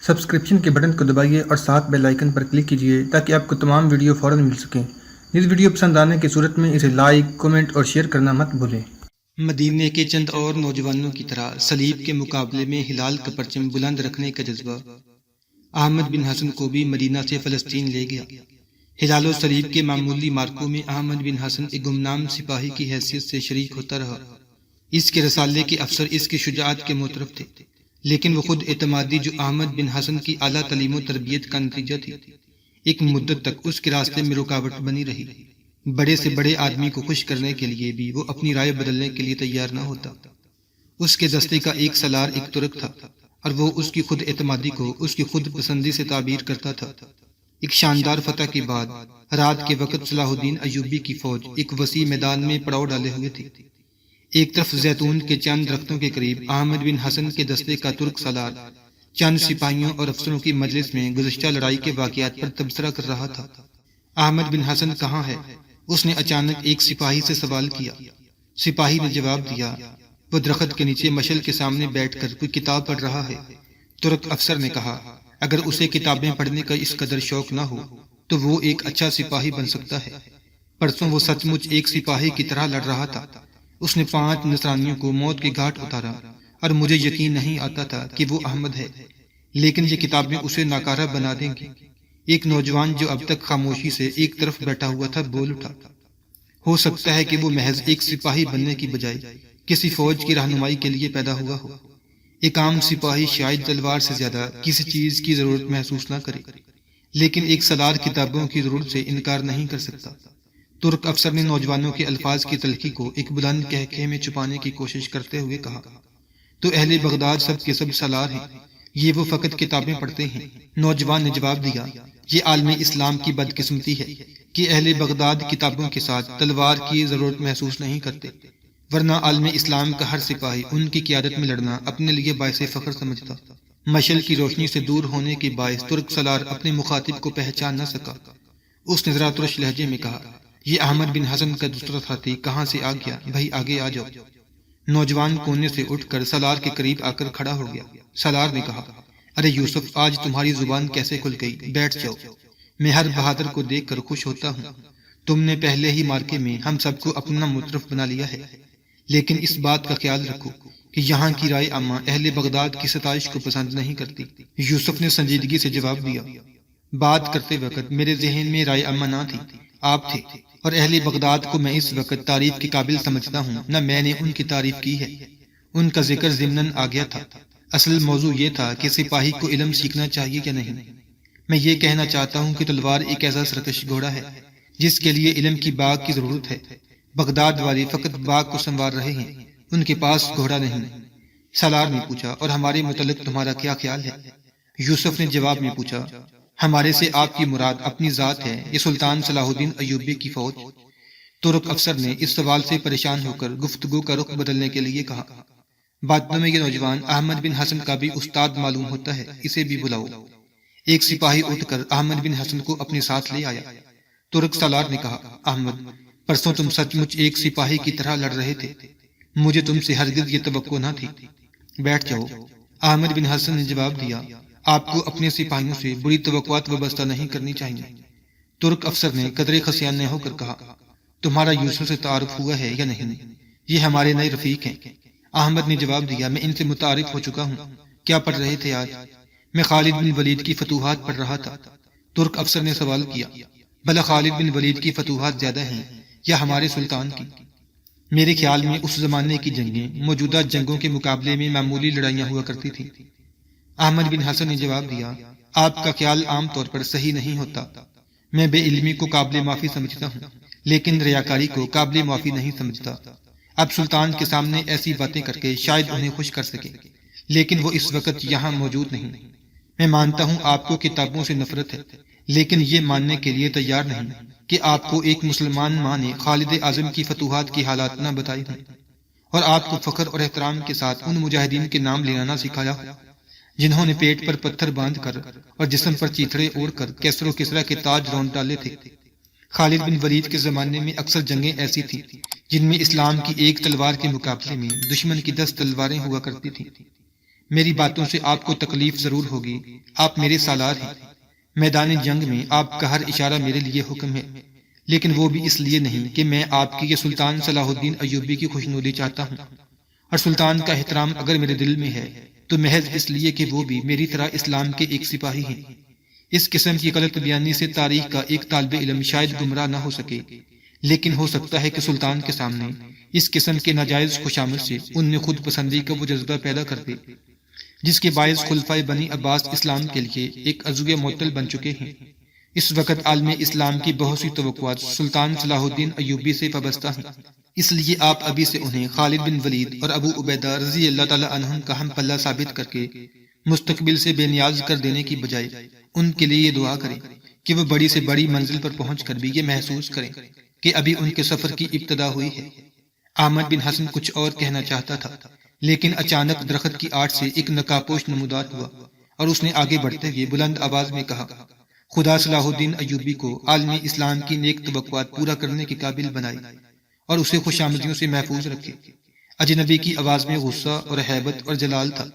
Subscription کے button کو دبائیے اور ساتھ بیل آئیکن پر کلک کیجیے تاکہ آپ کو تمام ویڈیو فوراً مل سکیں۔ اس ویڈیو پسند آنے کی صورت میں اسے لائک، کمنٹ اور شیئر کرنا مت بھولیں۔ مدینے کے چند اور نوجوانوں کی طرح سلیب کے مقابلے میں ہلال کا پرچم بلند رکھنے کا جذبہ احمد بن حسن کو بھی مدینہ سے فلسطین لے گیا۔ ہلال و سلیب کے معمولی مارکوں میں احمد بن حسن ایک گمنام سپاہی کی حیثیت سے شریک ہوتا رہا۔ اس کے رسالے کے افسر اس کی شجاعت کے معترف تھے، لیکن وہ خود اعتمادی جو احمد بن حسن کی اعلیٰ تعلیم و تربیت کا نتیجہ تھی، ایک مدت تک اس کے راستے میں رکاوٹ بنی رہی۔ بڑے سے بڑے آدمی کو خوش کرنے کے لیے بھی وہ اپنی رائے بدلنے کے لیے تیار نہ ہوتا۔ اس کے دستے کا ایک سالار ایک ترک تھا اور وہ اس کی خود اعتمادی کو اس کی خود پسندی سے تعبیر کرتا تھا۔ ایک شاندار فتح کے بعد رات کے وقت صلاح الدین ایوبی کی فوج ایک وسیع میدان میں پڑاؤ ڈالے ہوئے تھی۔ ایک طرف زیتون کے چند درختوں کے قریب احمد بن حسن کے دستے کا ترک سالار چند سپاہیوں اور افسروں کی مجلس میں گزشتہ لڑائی کے واقعات پر تبصرہ کر رہا تھا۔ احمد بن حسن کہاں ہے؟ اس نے اچانک ایک سپاہی سے سوال کیا۔ سپاہی نے جواب دیا، وہ درخت کے نیچے مشعل کے سامنے بیٹھ کر کوئی کتاب پڑھ رہا ہے۔ ترک افسر نے کہا، اگر اسے کتابیں پڑھنے کا اس قدر شوق نہ ہو تو وہ ایک اچھا سپاہی بن سکتا ہے۔ پرسوں وہ سچ مچ ایک سپاہی کی طرح لڑ رہا تھا۔ اس نے 5 نصرانیوں کو موت کے گھاٹ اتارا اور مجھے یقین نہیں آتا تھا کہ وہ احمد ہے، لیکن یہ کتابیں اسے ناکارہ بنا دیں گی۔ ایک نوجوان جو اب تک خاموشی سے ایک طرف بیٹھا ہوا تھا بول اٹھا، ہو سکتا ہے کہ وہ محض ایک سپاہی بننے کی بجائے کسی فوج کی رہنمائی کے لیے پیدا ہوا ہو۔ ایک عام سپاہی شاید تلوار سے زیادہ کسی چیز کی ضرورت محسوس نہ کرے، لیکن ایک سالار کتابوں کی ضرورت سے انکار نہیں کر سکتا۔ ترک افسر نے نوجوانوں کے الفاظ کی تلخی کو ایک بلند قہقہے میں چھپانے کی کوشش کرتے ہوئے کہا، تو اہل بغداد سب کے سب سالار ہیں، یہ وہ فقط کتابیں پڑھتے ہیں۔ نوجوان نے جواب دیا، یہ عالم اسلام کی بدقسمتی ہے کہ اہل بغداد کتابوں کے ساتھ تلوار کی ضرورت محسوس نہیں کرتے، ورنہ عالم اسلام کا ہر سپاہی ان کی قیادت میں لڑنا اپنے لیے باعث فخر سمجھتا۔ مشعل کی روشنی سے دور ہونے کے باعث ترک سالار اپنے مخاطب کو پہچان نہ سکا۔ اس نے ذرا ترش لہجے میں کہا، یہ احمد بن حسن کا دوسرا ساتھی کہاں سے آ گیا؟ بھائی آگے آ جاؤ۔ نوجوان کونے سے اٹھ کر سالار کے قریب آ کر کھڑا ہو گیا۔ سالار نے کہا، ارے یوسف، آج تمہاری زبان کیسے کھل گئی؟ بیٹھ جاؤ، میں ہر بہادر کو دیکھ کر خوش ہوتا ہوں۔ تم نے پہلے ہی مارکے میں ہم سب کو اپنا مترف بنا لیا ہے، لیکن اس بات کا خیال رکھو کہ یہاں کی رائے عامہ اہل بغداد کی ستائش کو پسند نہیں کرتی۔ یوسف نے سنجیدگی سے جواب دیا، بات کرتے وقت میرے ذہن میں رائے عامہ نہ تھی، آپ تھے، اور اہل بغداد کو میں اس وقت تعریف کے قابل سمجھتا ہوں، نہ میں نے ان کی تعریف کی ہے، ان کا ذکر ضمناً آ گیا تھا۔ اصل موضوع یہ تھا کہ سپاہی کو علم سیکھنا چاہیے یا نہیں۔ میں یہ کہنا چاہتا ہوں کہ تلوار ایک ایسا سرکش گھوڑا ہے جس کے لیے علم کی باغ کی ضرورت ہے۔ بغداد والے فقط باغ کو سنوار رہے ہیں، ان کے پاس گھوڑا نہیں۔ سالار نے پوچھا، اور ہمارے متعلق تمہارا کیا خیال ہے؟ یوسف نے جواب میں پوچھا، ہمارے سے آپ کی مراد اپنی ذات ہے یا سلطان صلاح الدین ایوبی کی فوج؟ ترک افسر نے اس سوال سے پریشان ہو کر گفتگو کا رخ بدلنے کے لیے کہا، باتوں میں یہ نوجوان احمد بن حسن کا بھی استاد معلوم ہوتا ہے، اسے بھی بلاؤ۔ ایک سپاہی اٹھ کر احمد بن حسن کو اپنے ساتھ لے آیا۔ ترک سالار نے کہا، احمد، پرسوں تم سچ مچ ایک سپاہی کی طرح لڑ رہے تھے، مجھے تم سے ہرگز یہ توقع نہ تھی۔ بیٹھ جاؤ۔ احمد بن حسن نے جواب دیا، آپ کو اپنے سپاہیوں سے بری توقعات وابستہ نہیں کرنی چاہیے۔ ترک افسر نے قدرے خسیانہ ہو کر کہا، تمہارا یوسف سے تعارف ہوا ہے یا نہیں؟ یہ ہمارے نئے رفیق ہیں۔ احمد نے جواب دیا، میں ان سے متعارف ہو چکا ہوں۔ کیا پڑھ رہے تھے آج؟ میں خالد بن ولید کی فتوحات پڑھ رہا تھا۔ ترک افسر نے سوال کیا، بھلا خالد بن ولید کی فتوحات زیادہ ہیں یا ہمارے سلطان کی؟ میرے خیال میں اس زمانے کی جنگیں موجودہ جنگوں کے مقابلے میں معمولی لڑائیاں ہوا کرتی تھیں۔ احمد بن حسن نے جواب دیا، آپ کا خیال عام طور پر صحیح نہیں ہوتا۔ میں بے علمی کو قابل معافی سمجھتا ہوں، لیکن ریاکاری کو قابل معافی نہیں سمجھتا۔ اب سلطان کے سامنے ایسی باتیں کر کے شاید انہیں خوش کر سکے، لیکن وہ اس وقت یہاں موجود نہیں۔ میں مانتا ہوں آپ کو کتابوں سے نفرت ہے، لیکن یہ ماننے کے لیے تیار نہیں کہ آپ کو ایک مسلمان ماں نے خالد اعظم کی فتوحات کی حالات نہ بتائی ہوں، اور آپ کو فخر اور احترام کے ساتھ ان مجاہدین کے نام لینا نہ سکھایا ہو جنہوں نے پیٹ پر پتھر باندھ کر اور جسم پر چیتڑے اوڑھ کر کیسر و کسرا کے تاج رون ڈالے تھے۔ خالد بن ولید کے زمانے میں اکثر جنگیں ایسی تھیں جن میں اسلام کی ایک تلوار کے مقابلے میں دشمن کی 10 تلواریں ہوا کرتی تھیں۔ میری باتوں سے آپ کو تکلیف ضرور ہوگی، آپ میرے سالار ہیں، میدان جنگ میں آپ کا ہر اشارہ میرے لیے حکم ہے، لیکن وہ بھی اس لیے نہیں کہ میں آپ کی یا سلطان صلاح الدین ایوبی کی خوشنودی چاہتا ہوں، اور سلطان کا احترام اگر میرے دل میں ہے تو محض اس لیے کہ وہ بھی میری طرح اسلام کے ایک سپاہی ہیں۔ اس قسم کی غلط بیانی سے تاریخ کا ایک طالب علم شاید گمراہ نہ ہو سکے، لیکن ہو سکتا ہے کہ سلطان کے سامنے اس قسم کے ناجائز خوشامد سے ان میں خود پسندی کا وہ جذبہ پیدا کر دے جس کے باعث خلفائے بنی عباس اسلام کے لیے ایک عضو معطل بن چکے ہیں۔ اس وقت عالم اسلام کی بہت سی توقعات سلطان صلاح الدین ایوبی سے وابستہ ہیں، اس لیے آپ ابھی سے انہیں خالد بن ولید اور ابو عبیدہ رضی اللہ تعالی عنہم کا ہم پلہ ثابت کر کے مستقبل سے بے نیاز کر دینے کی بجائے ان کے لیے یہ دعا کریں کہ وہ بڑی سے بڑی منزل پر پہنچ کر بھی یہ محسوس کریں کہ ابھی ان کے سفر کی ابتدا ہوئی ہے۔ احمد بن حسن کچھ اور کہنا چاہتا تھا، لیکن اچانک درخت کی آڑ سے ایک نقابپوش نمودار ہوا اور اس نے آگے بڑھتے ہوئے بلند آواز میں کہا، خدا صلاح الدین ایوبی کو عالم اسلام کی نیک توقعات پورا کرنے کے قابل بنائے اور اسے خوشامدیوں سے محفوظ رکھے۔ اجنبی کی آواز میں غصہ اور ہیبت اور جلال تھا۔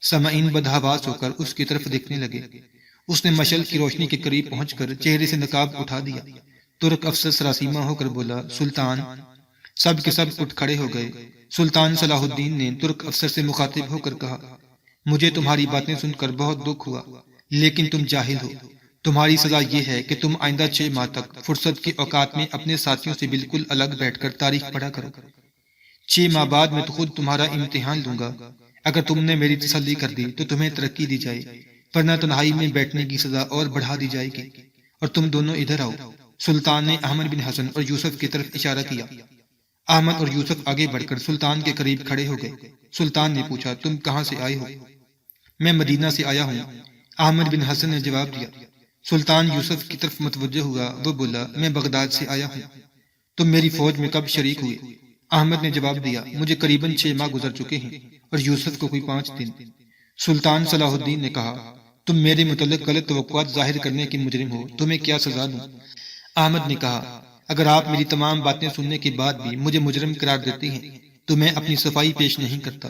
سامعین بدحواس ہو کر اس کی طرف دیکھنے لگے۔ اس نے مشعل کی روشنی کے قریب پہنچ کر چہرے سے نقاب اٹھا دیا۔ ترک افسر سراسیمہ ہو کر بولا، سلطان۔ سب کے سب اٹھ کھڑے ہو گئے۔ سلطان صلاح الدین نے ترک افسر سے مخاطب ہو کر کہا، مجھے تمہاری باتیں سن کر بہت دکھ ہوا، لیکن تم جاہل ہو۔ تمہاری سزا یہ ہے کہ تم آئندہ 6 ماہ تک فرصت کے اوقات میں اپنے ساتھیوں سے بالکل الگ بیٹھ کر تاریخ پڑھا کرو۔ 6 ماہ بعد میں تو خود تمہارا امتحان لوں گا۔ اگر تم نے میری تسلی کر دی تو تمہیں ترقی دی جائے، ورنہ تنہائی میں بیٹھنے کی سزا اور بڑھا دی جائے گی، اور تم دونوں ادھر آؤ۔ سلطان نے احمد بن حسن اور یوسف کی طرف اشارہ کیا۔ احمد اور یوسف آگے بڑھ کر سلطان کے قریب کھڑے ہو گئے۔ سلطان نے پوچھا، تم کہاں سے آئے ہو؟ میں مدینہ سے آیا ہوں، احمد بن حسن نے جواب دیا۔ سلطان یوسف کی طرف متوجہ ہوا، وہ بولا، میں بغداد سے آیا ہوں۔ تم میری فوج میں کب شریک ہوئے؟ احمد نے جواب دیا، مجھے قریباً 6 ماہ گزر چکے ہیں، اور یوسف کو کوئی 5 دن۔ سلطان صلاح الدین نے کہا، تم میرے متعلق غلط توقعات ظاہر کرنے کے مجرم ہو، تمہیں کیا سزا دوں؟ احمد نے کہا، اگر آپ میری تمام باتیں سننے کے بعد بھی مجھے مجرم قرار دیتے ہیں تو میں اپنی صفائی پیش نہیں کرتا۔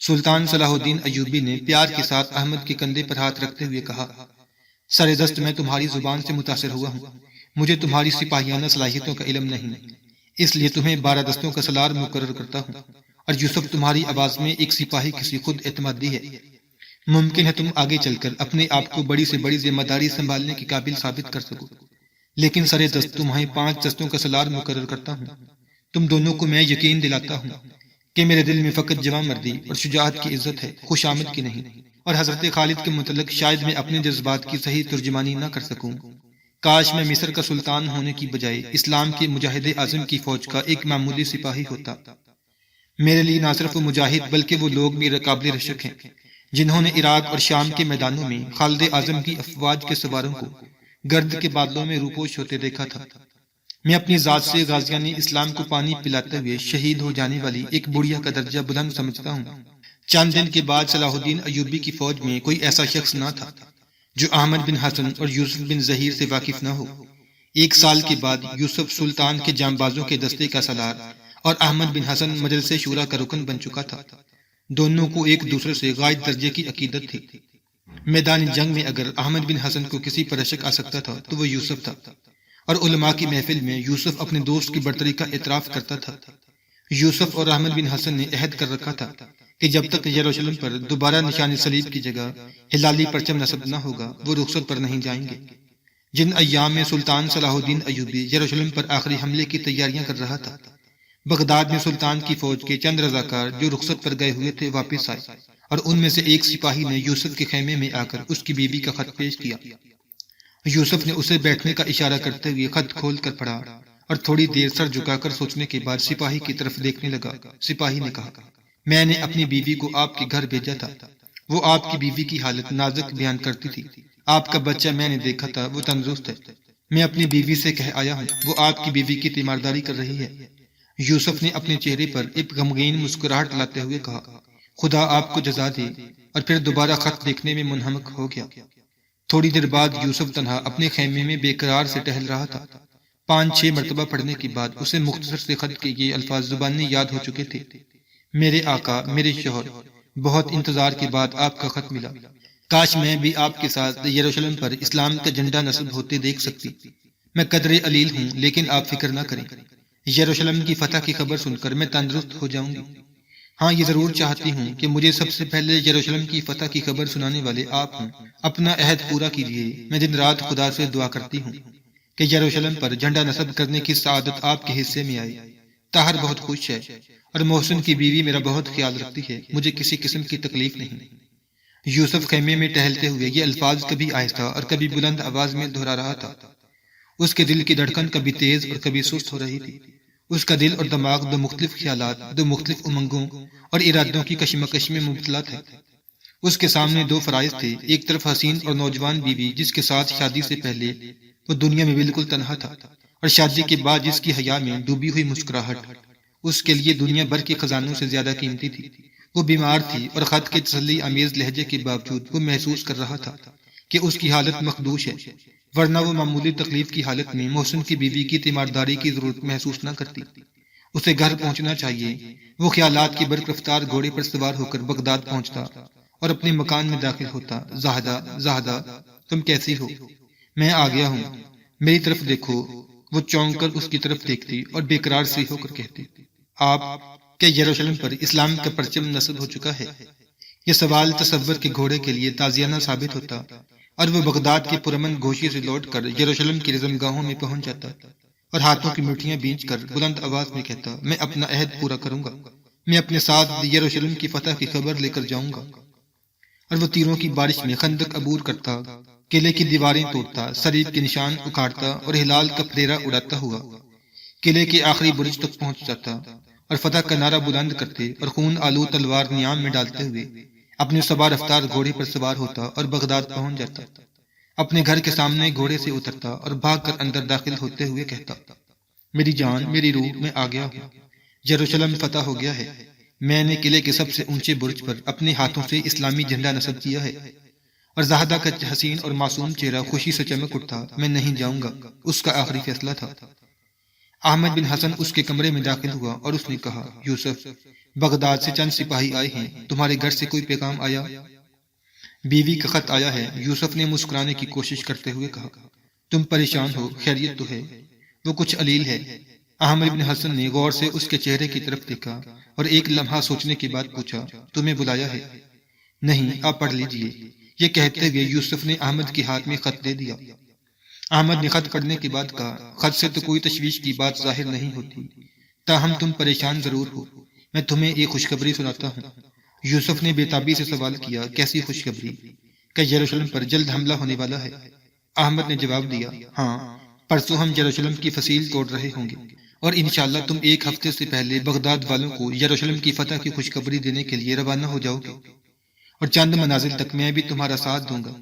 سلطان صلاح الدین ایوبی نے پیار کے ساتھ احمد کے کندھے پر ہاتھ رکھتے ہوئے کہا، سر دست میں تمہاری زبان سے متاثر ہوا ہوں، مجھے تمہاری سپاہیانہ صلاحیتوں کا علم نہیں، اس لیے تمہیں 12 دستوں کا سالار مقرر کرتا ہوں، اور یوسف تمہاری آواز میں ایک سپاہی کسی خود اعتمادی ہے۔ ممکن ہے تم آگے چل کر اپنے آپ کو بڑی سے بڑی ذمہ داری سنبھالنے کے قابل ثابت کر سکو، لیکن سر دست تمہیں 5 دستوں کا سالار مقرر کرتا ہوں۔ تم دونوں کو میں یقین دلاتا ہوں کہ میرے دل میں فقط جواں مردی اور شجاعت کی عزت ہے، خوش آمد کی نہیں، اور حضرت خالد کے متعلق شاید میں اپنے جذبات کی صحیح ترجمانی نہ کر سکوں۔ کاش میں مصر کا سلطان ہونے کی بجائے اسلام کے مجاہد اعظم کی فوج کا ایک معمولی سپاہی ہوتا۔ میرے لیے نہ صرف وہ مجاہد بلکہ وہ لوگ بھی قابل رشک ہیں جنہوں نے عراق اور شام کے میدانوں میں خالد اعظم کی افواج کے سواروں کو گرد کے بادلوں میں روپوش ہوتے دیکھا تھا۔ میں اپنی ذات سے غازیان اسلام کو پانی پلاتے ہوئے شہید ہو جانے والی ایک بڑھیا کا درجہ بلند سمجھتا ہوں۔ چند دن کے بعد صلاح الدین ایوبی کی فوج میں کوئی ایسا شخص نہ تھا جو احمد بن حسن اور یوسف بن ظہیر سے واقف نہ ہو۔ 1 سال کے بعد یوسف سلطان کے جانبازوں کے دستے کا سالار اور احمد بن حسن مجلس شورا کا رکن بن چکا تھا۔ دونوں کو ایک دوسرے سے غائب درجے کی عقیدت تھی۔ میدان جنگ میں اگر احمد بن حسن کو کسی پر شک آ سکتا تھا تو وہ یوسف تھا، اور علماء کی محفل میں یوسف اپنے دوست کی برتری کا اعتراف کرتا تھا۔ یوسف اور احمد بن حسن نے عہد کر رکھا تھا کہ جب تک یروشلم پر دوبارہ نشان صلیب کی جگہ ہلالی پرچم نصب نہ ہوگا وہ رخصت پر نہیں جائیں گے۔ جن ایام میں سلطان صلاح الدین ایوبی یروشلم پر آخری حملے کی تیاریاں کر رہا تھا، بغداد میں سلطان کی فوج کے چند رضاکار جو رخصت پر گئے ہوئے تھے واپس آئے، اور ان میں سے ایک سپاہی نے یوسف کے خیمے میں آ کر اس کی بیوی کا خط پیش کیا۔ یوسف نے اسے بیٹھنے کا اشارہ کرتے ہوئے خط کھول کر پڑھا اور تھوڑی دیر سر جھکا کر سوچنے کے بعد سپاہی کی طرف دیکھنے لگا۔ سپاہی نے کہا، میں نے اپنی بیوی کو آپ کے گھر بھیجا تھا، وہ آپ کی بیوی کی حالت نازک بیان کرتی تھی، آپ کا بچہ میں نے دیکھا تھا، وہ تندرست ہے، میں اپنی بیوی سے کہہ آیا ہوں، وہ آپ کی بیوی کی تیمارداری کر رہی ہے۔ یوسف نے اپنے چہرے پر ایک غمگین مسکراہٹ لاتے ہوئے کہا، خدا آپ کو جزا دے، اور پھر دوبارہ خط دیکھنے میں منہمک ہو گیا۔ تھوڑی دیر بعد یوسف تنہا اپنے خیمے میں بے قرار سے ٹہل رہا تھا۔ 5-6 مرتبہ پڑھنے کے بعد اسے مختصر سے خط کے یہ الفاظ زبانی یاد ہو چکے تھے، میرے آقا، میرے شوہر، بہت انتظار کے بعد آپ کا خط ملا۔ کاش میں بھی آپ کے ساتھ یروشلم پر اسلام کا جھنڈا نصب ہوتے دیکھ سکتی۔ میں قدرے علیل ہوں، لیکن آپ فکر نہ کریں، یروشلم کی فتح کی خبر سن کر میں تندرست ہو جاؤں گی۔ ہاں، یہ ضرور چاہتی ہوں کہ مجھے سب سے پہلے یروشلم کی فتح کی خبر سنانے والے آپ ہوں۔ اپنا عہد پورا کیجیے۔ میں دن رات خدا سے دعا کرتی ہوں کہ یروشلم پر جھنڈا نصب کرنے کی سعادت آپ کے حصے میں آئے۔ طاہر بہت خوش ہے اور محسن کی بیوی میرا بہت خیال رکھتی ہے، مجھے کسی قسم کی تکلیف نہیں۔ یوسف خیمے میں ٹہلتے ہوئے یہ الفاظ کبھی آہستہ اور کبھی بلند آواز میں دہرا رہا تھا۔ اس کے دل کی دھڑکن کبھی تیز اور کبھی سست ہو رہی تھی۔ اس کا دل اور دماغ دو مختلف خیالات، دو مختلف امنگوں اور ارادوں کی کشمکش میں مبتلا تھے۔ اس کے سامنے دو فرائض تھے، ایک طرف حسین اور نوجوان بیوی جس کے ساتھ شادی سے پہلے وہ دنیا میں بالکل تنہا تھا، اور شادی کے بعد جس کی حیا میں ڈوبی ہوئی مسکراہٹ اس کے لیے دنیا بھر کے خزانوں سے زیادہ قیمتی تھی۔ وہ بیمار تھی اور خط کے تسلی آمیز لہجے کے باوجود وہ محسوس کر رہا تھا کہ اس کی حالت مخدوش ہے، ورنہ وہ معمولی تکلیف کی حالت میں محسن کی بیوی کی تیمارداری کی ضرورت محسوس نہ کرتی۔ اسے گھر پہنچنا چاہیے۔ وہ خیالات کی برق رفتار گھوڑے پر سوار ہو کر بغداد پہنچتا اور اپنے مکان میں داخل ہوتا۔ زاہدہ، زاہدہ، تم کیسی ہو؟ میں آ گیا ہوں، میری طرف دیکھو۔ وہ چونک کر اس کی طرف دیکھتی اور بے قرار سی ہو کر کہتی، آپ کیا یروشلم پر اسلام کا پرچم نصب ہو چکا ہے؟ یہ سوال تصور کے گھوڑے کے لیے تازیانہ ثابت ہوتا اور وہ بغداد کے پرامن گوشے سے لوٹ کر یروشلم کی رزمگاہوں میں پہنچ جاتا اور ہاتھوں کی مٹھیاں بھینچ کر بلند آواز میں کہتا، میں اپنا عہد پورا کروں گا، میں اپنے ساتھ یروشلم کی فتح کی خبر لے کر جاؤں گا۔ اور وہ تیروں کی بارش میں خندق عبور کرتا، قلعے کی دیواریں توڑتا، صلیب کے نشان اکھاڑتا اور ہلال کا پھریرا اڑاتا ہوا قلعے کے آخری برج تک پہنچ جاتا، اور فتح کا نعرہ بلند کرتے اور خون آلو تلوار نیام میں ڈالتے ہوئے اپنے سوار رفتار گھوڑے پر سوار ہوتا اور بغداد پہنچ جاتا۔ اپنے گھر کے سامنے گھوڑے سے اترتا اور بھاگ کر اندر داخل ہوتے ہوئے کہتا، میری جان، میری روح، میں آ گیا ہوں، یروشلم فتح ہو گیا ہے۔ میں نے قلعے کے سب سے اونچے برج پر اپنے ہاتھوں سے اسلامی جھنڈا نصب کیا ہے۔ اور زاہدہ کا حسین اور معصوم چہرہ خوشی سے چمک اٹھتا۔ میں نہیں جاؤں گا، اس کا آخری فیصلہ تھا۔ احمد بن حسن اس کے کمرے میں داخل ہوا اور اس نے کہا، یوسف، بغداد سے چند سپاہی آئے ہیں، تمہارے گھر سے کوئی پیغام آیا؟ بیوی کا خط آیا ہے، یوسف نے مسکرانے کی کوشش کرتے ہوئے کہا۔ تم پریشان ہو، خیریت تو ہے؟ وہ کچھ علیل ہے۔ احمد بن حسن نے غور سے اس کے چہرے کی طرف دیکھا اور ایک لمحہ سوچنے کے بعد پوچھا، تمہیں بلایا ہے؟ نہیں، آپ پڑھ لیجئے۔ یہ کہتے ہوئے یوسف نے احمد کے ہاتھ میں خط دے دیا۔ احمد نے خط پڑھنے کے بعد کہا، خط سے تو کوئی تشویش کی بات ظاہر نہیں ہوتی، تاہم تم پریشان ضرور ہو۔ میں تمہیں ایک خوشخبری سناتا ہوں۔ یوسف نے بے تابی سے سوال کیا، کیسی خوشخبری؟ کہ یروشلم پر جلد حملہ ہونے والا ہے۔ احمد نے جواب دیا، ہاں، پرسوں ہم یروشلم کی فصیل توڑ رہے ہوں گے، اور انشاءاللہ تم ایک ہفتے سے پہلے بغداد والوں کو یروشلم کی فتح کی خوشخبری دینے کے لیے روانہ ہو جاؤ گے، اور چند منازل تک میں بھی تمہارا ساتھ دوں گا۔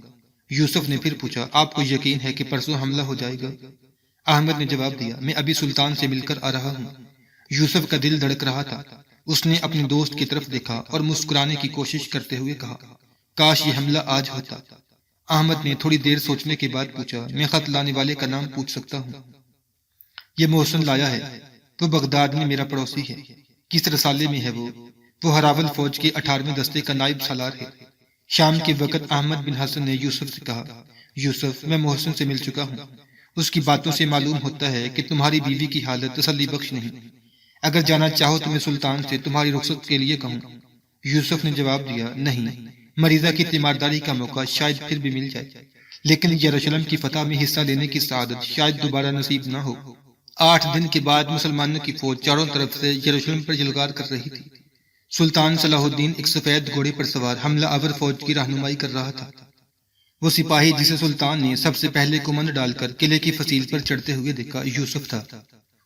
یوسف نے پھر پوچھا، آپ کو یقین ہے کہ پرسوں حملہ ہو جائے گا؟ احمد نے جواب دیا، میں ابھی سلطان سے مل کر آ رہا ہوں۔ یوسف کا دل دھڑک رہا تھا۔ اس نے اپنے دوست کی طرف دیکھا اور مسکرانے کی کوشش کرتے ہوئے کہا، کاش یہ حملہ آج ہوتا۔ احمد نے تھوڑی دیر سوچنے کے بعد پوچھا، میں خط لانے والے کا نام پوچھ سکتا ہوں؟ یہ محسن لایا ہے، وہ بغداد میں میرا پڑوسی ہے۔ کس رسالے میں ہے وہ ہراول فوج کے 18ویں دستے کا نائب سالار ہے۔ شام کے وقت احمد بن حسن نے یوسف سے کہا، یوسف، میں محسن سے مل چکا ہوں۔ اس کی باتوں سے معلوم ہوتا ہے کہ تمہاری بیوی کی حالت تسلی بخش نہیں۔ اگر جانا چاہو تو میں سلطان سے تمہاری رخصت کے لیے کہوں۔ یوسف نے جواب دیا، نہیں، مریضہ کی تیمارداری کا موقع شاید پھر بھی مل جائے، لیکن یروشلم کی فتح میں حصہ لینے کی سعادت شاید دوبارہ نصیب نہ ہو۔ 8 دن کے بعد مسلمانوں کی فوج چاروں طرف سے یروشلم پر جلگار کر رہی تھی۔ سلطان صلاح الدین ایک سفید گھوڑے پر سوار حملہ آور فوج کی رہنمائی کر رہا تھا۔ وہ سپاہی جسے سلطان نے سب سے پہلے کمند ڈال کر قلعے کی فصیل پر چڑھتے ہوئے دیکھا، یوسف تھا۔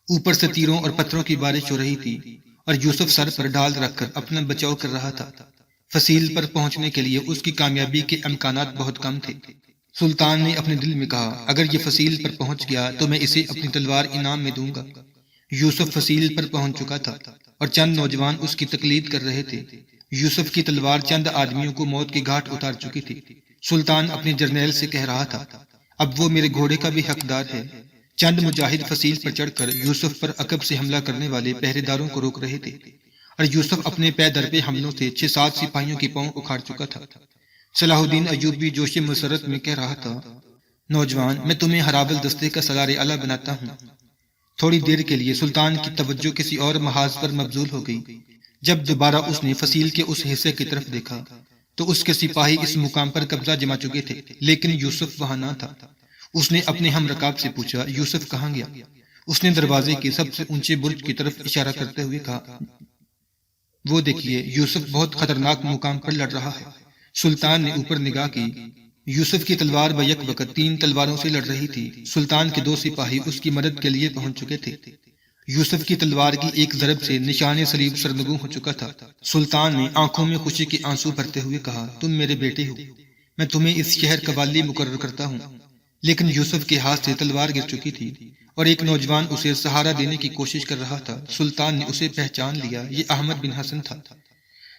اوپر سے تیروں اور پتھروں کی بارش ہو رہی تھی اور یوسف سر پر ڈال رکھ کر اپنا بچاؤ کر رہا تھا۔ فصیل پر پہنچنے کے لیے اس کی کامیابی کے امکانات بہت کم تھے۔ سلطان نے اپنے دل میں کہا، اگر یہ فصیل پر پہنچ گیا تو میں اسے اپنی تلوار انعام میں دوں گا۔ یوسف فصیل پر پہنچ چکا تھا اور چند نوجوان اس کی تقلید کر رہے تھے۔ یوسف کی تلوار چند آدمیوں کو موت کے گھاٹ اتار چکی تھی۔ سلطان اپنے جرنیل سے کہہ رہا تھا، اب وہ میرے گھوڑے کا بھی حقدار ہے۔ چند مجاہد فصیل پر چڑھ کر یوسف پر عقب سے حملہ کرنے والے پہرے داروں کو روک رہے تھے، اور یوسف اپنے پے در پہ حملوں سے 6-7 سپاہیوں کے پاؤں اکھاڑ چکا تھا۔ صلاح الدین ایوبی جوش مسرت میں کہہ رہا تھا، نوجوان، میں تمہیں ہراول دستے کا سالار اعلیٰ بناتا ہوں۔ تھوڑی دیر کے لیے سلطان کی توجہ کسی اور محاذ پر مبذول ہو گئی۔ جب دوبارہ اس نے فصیل کے اس حصے کی طرف دیکھا تو اس کے سپاہی اس مقام پر قبضہ جما چکے تھے، لیکن یوسف وہاں نہ تھا۔ اس نے اپنے ہم رکاب سے پوچھا، یوسف کہاں گیا؟ اس نے دروازے کے سب سے اونچے برج کی طرف اشارہ کرتے ہوئے کہا، وہ دیکھیے، یوسف بہت خطرناک مقام پر لڑ رہا ہے۔ سلطان نے اوپر نگاہ کی۔ یوسف کی تلوار بیک وقت 3 تلواروں سے لڑ رہی تھی۔ سلطان کے 2 سپاہی اس کی مدد کے لیے پہنچ چکے تھے۔ یوسف کی تلوار کی ایک ضرب سے نشان صلیب سرنگوں ہو چکا تھا۔ سلطان نے آنکھوں میں خوشی کے آنسو بھرتے ہوئے کہا، تم میرے بیٹے ہو، میں تمہیں اس شہر کا والی مقرر کرتا ہوں۔ لیکن یوسف کے ہاتھ سے تلوار گر چکی تھی اور ایک نوجوان اسے سہارا دینے کی کوشش کر رہا تھا۔ سلطان نے اسے پہچان لیا، یہ احمد بن حسن تھا۔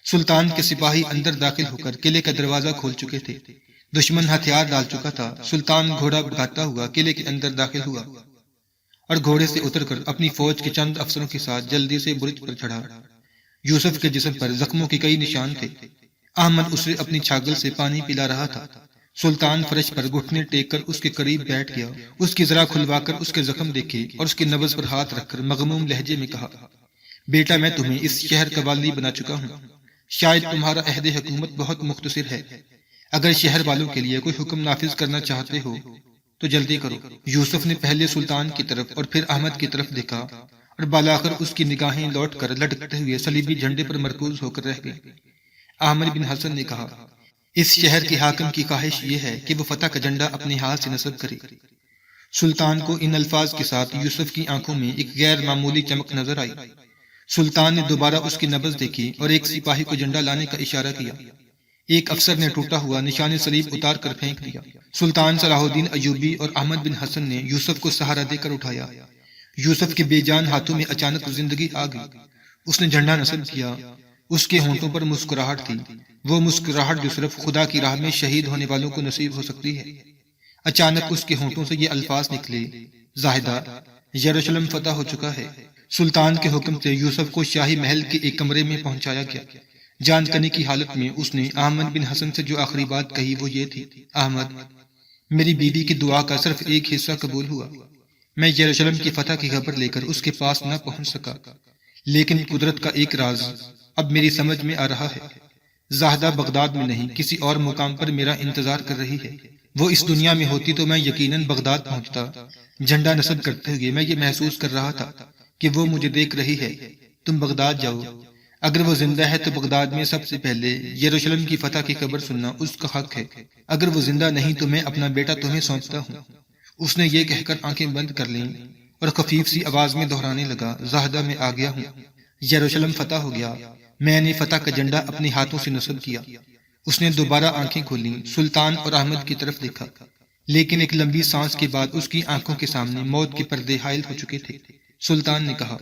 سلطان کے سپاہی اندر داخل ہو کر قلعے کا دروازہ کھول چکے تھے۔ دشمن ہتھیار ڈال چکا تھا۔ سلطان گھوڑا بھگاتا ہوا قلعے کے اندر داخل ہوا اور گھوڑے سے اتر کر اپنی فوج کے چند افسروں کے ساتھ جلدی سے برج پر چڑھا۔ یوسف کے جسم پر زخموں کے کئی نشان تھے۔ احمد اسے اپنی چھاگل سے پانی پلا رہا تھا۔ سلطان فرش پر گھٹنے ٹیک کر اس کے قریب بیٹھ گیا، اس کی ذرا کھلوا کر اس کے زخم دیکھے اور اس کے نبض پر ہاتھ رکھ کر مغموم لہجے میں کہا، بیٹا، میں تمہیں اس شہر کا والی بنا چکا ہوں۔ شاید تمہارا عہد حکومت بہت مختصر ہے، اگر شہر والوں کے لیے کوئی حکم نافذ کرنا چاہتے ہو تو جلدی کرو۔ یوسف نے پہلے سلطان کی طرف اور پھر احمد کی طرف دیکھا اور بالاخر اس کی نگاہیں لوٹ کر لٹکتے ہوئے صلیبی جھنڈے پر مرکوز ہو کر رہ گئی۔ احمد بن حسن نے کہا، اس شہر کے حاکم کی خواہش یہ ہے کہ وہ فتح کا جھنڈا اپنے ہاتھ سے نصب کرے۔ سلطان کو ان الفاظ کے ساتھ یوسف کی آنکھوں میں ایک غیر معمولی چمک نظر آئی۔ سلطان نے دوبارہ اس کی نبض دیکھی اور ایک سپاہی کو جھنڈا لانے کا اشارہ کیا۔ ایک افسر نے ٹوٹا ہوا نشان صلیب اتار کر پھینک دیا۔ سلطان صلاح الدین ایوبی اور احمد بن حسن نے یوسف کو سہارا دے کر اٹھایا۔ یوسف کے بے جان ہاتھوں میں اچانک زندگی آ گئی۔ اس نے جھنڈا نصب کیا۔ اس کے ہونٹوں پر مسکراہٹ تھی، وہ مسکراہٹ جو صرف خدا کی راہ میں شہید ہونے والوں کو نصیب ہو سکتی ہے۔ اچانک اس کے ہونٹوں سے یہ الفاظ نکلے، زاہدہ، یروشلم فتح ہو چکا ہے۔ سلطان کے حکم سے یوسف کو شاہی محل کے ایک کمرے میں پہنچایا گیا۔ جان کنی کی حالت میں اس نے احمد بن حسن سے جو آخری بات کہی وہ یہ تھی، احمد، میری بیوی کی دعا کا صرف ایک حصہ قبول ہوا۔ میں یروشلم کی فتح کی خبر لے کر اس کے پاس نہ پہنچ سکا، لیکن قدرت کا ایک راز اب میری سمجھ میں آ رہا ہے۔ زاہدہ بغداد میں نہیں، کسی اور مقام پر میرا انتظار کر رہی ہے۔ وہ اس دنیا میں ہوتی تو میں یقیناً بغداد پہنچتا۔ جھنڈا نصب کرتے ہوئے میں یہ محسوس کر رہا تھا کہ وہ مجھے دیکھ رہی ہے۔ تم بغداد جاؤ، اگر وہ زندہ ہے تو بغداد میں سب سے پہلے یروشلم کی فتح کی خبر سننا اس کا حق ہے، اگر وہ زندہ نہیں تو میں اپنا بیٹا تمہیں سونپتا ہوں۔ اس نے یہ کہہ کر آنکھیں بند کر لیں اور خفیف سی آواز میں دہرانے لگا، زاہدہ میں آ گیا ہوں، یروشلم فتح ہو گیا، میں نے فتح کا جھنڈا اپنے ہاتھوں سے نصب کیا۔ اس نے دوبارہ آنکھیں کھولیں، سلطان اور احمد کی طرف دیکھا، لیکن ایک لمبی سانس کے بعد اس کی آنکھوں کے سامنے موت کے پردے حائل ہو چکے تھے۔ سلطان نے کہا،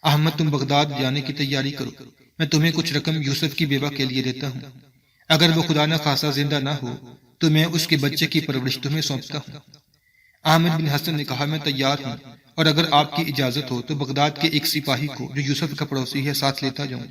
احمد، تم بغداد جانے کی تیاری کرو، میں تمہیں کچھ رقم یوسف کی بیوہ کے لیے دیتا ہوں، اگر وہ خدا نہ خواستہ زندہ نہ ہو تو میں اس کے بچے کی پرورش تمہیں سونپتا ہوں۔ احمد بن حسن نے کہا، میں تیار ہوں، اور اگر آپ کی اجازت ہو تو بغداد کے ایک سپاہی کو جو یوسف کا پڑوسی ہے ساتھ لیتا جاؤں۔